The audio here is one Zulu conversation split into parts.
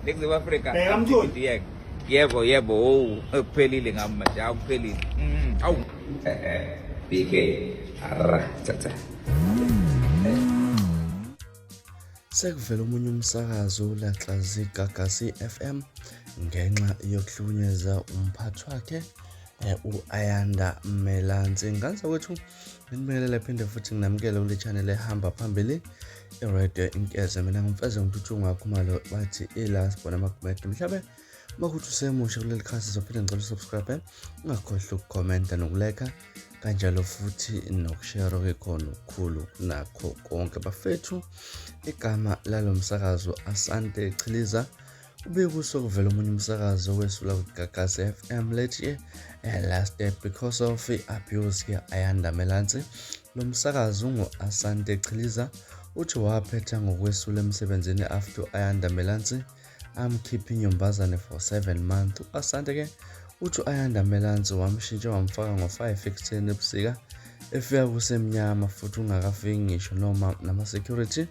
Next Africa. Bheka mtholi. Yebo. Kuphelile ngami manje. Akuphelile. Awu. BK. Ara. Tata. Sekuvele omunye umsakazo olaxaze Gagasi FM ngenxa yokuhlukunyezwa umphathi wakhe uAyanda Melansi. Nganza kwethu ngimele phinde futhi nginamukele kule channel ehamba phambili iradio inkeze. Mina ngimfeze ngithuthunga ngakhumalo bathi ila sibona amakomenti mhlabe makuthi usemusha kuleli khasi sophinde ngicela usubscribe ungakhohlwa ukukhomenta nokuleka kanjalo futhi nokushare ke khona ukukhulu nakho konke bafethu. Igama lalo msakazo Asante Chiliza ube kusokuvela omunye umsakazo wesula Gagasi FM lethi last day because of abuse ke Ayanda Melansi. Lo msakazo ngo Asante Chiliza uthi waphetha ngokwesula emsebenzini after Ayanda Melansi I'm keeping yombazane for 7 months. Asante ke uthi Ayanda Melansi wamshintsha wamfaka ngo5 ekuseni ebusika efika kusemnyama futhi ungakafiki ngisho noma nama security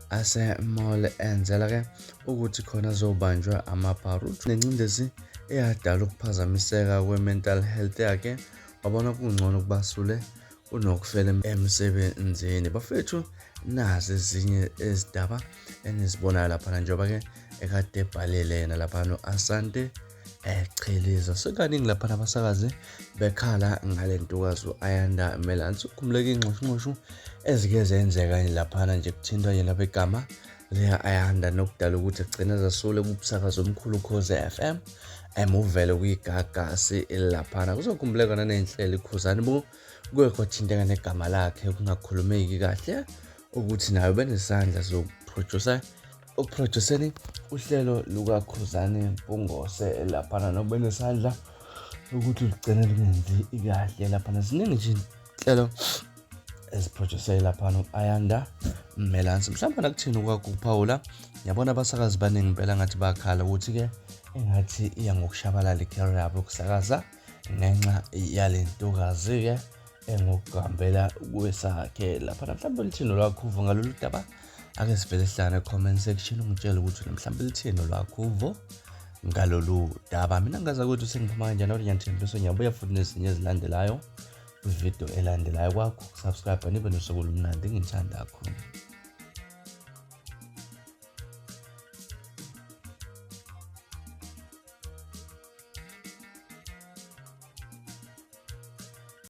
ase mall enzela ke ukuthi khona zobanjwa amabharuthi nencindezi eyadala ukuphazamiseka kwe-mental health yakhe. Wabona kungcono kubasule unokufela emsebenzini. Bafethu nazi ezinye ezidaba enizibona lapha njengoba ke ekade ebhalele yena lapha no Asante Chiliza. Sekaningi lapha abasakazi bekhala ngale ntokazi uAyanda Melansi. Kumleke ingxoshingxosho ezike zenzeka lapha nje kuthintwa yena begama leya Ayanda nokudala ukuthi egcina zasule kubusakazi omkhulu Khoze FM uvele kuyigagasi lapha. Kuzokumleka nanenhlelo ikhuzani bo kwekho thinteka negama lakhe kungakhulumeki kahle ukuthi nayo benesandla zokuproducer ukuproduceni uhlelo luka Khuzani Mpungose lapha nobenesandla ukuthi ugcine lingenzi ikahle lapha. Ziningi nje inhlelo eziproducer lapha noAyanda Melansi. Mhlawumbe nakuthini ukwakuphawula ngiyabona abasakazi baningi impela ngathi bakhala ukuthi ke engathi iya ngokushabalala icareer yabo ukusakaza ngenxa yalentokazi ke engokugambela kwesakhe lapha. Mhlawumbe lithini lwakho ngalolu daba ake sivele sihlane comment section ungitshela ukuthi mhlawumbe lithini lwakho ngalolu daba. Mina ngaza ukuthi sengiphuma kanjani kodwa ngiyathembisa ngiyabuya futhi nezinye ezilandelayo kwivideo elandelayo kwakho. Subscribe nibe nosuku olumnandi ngithanda kakhulu.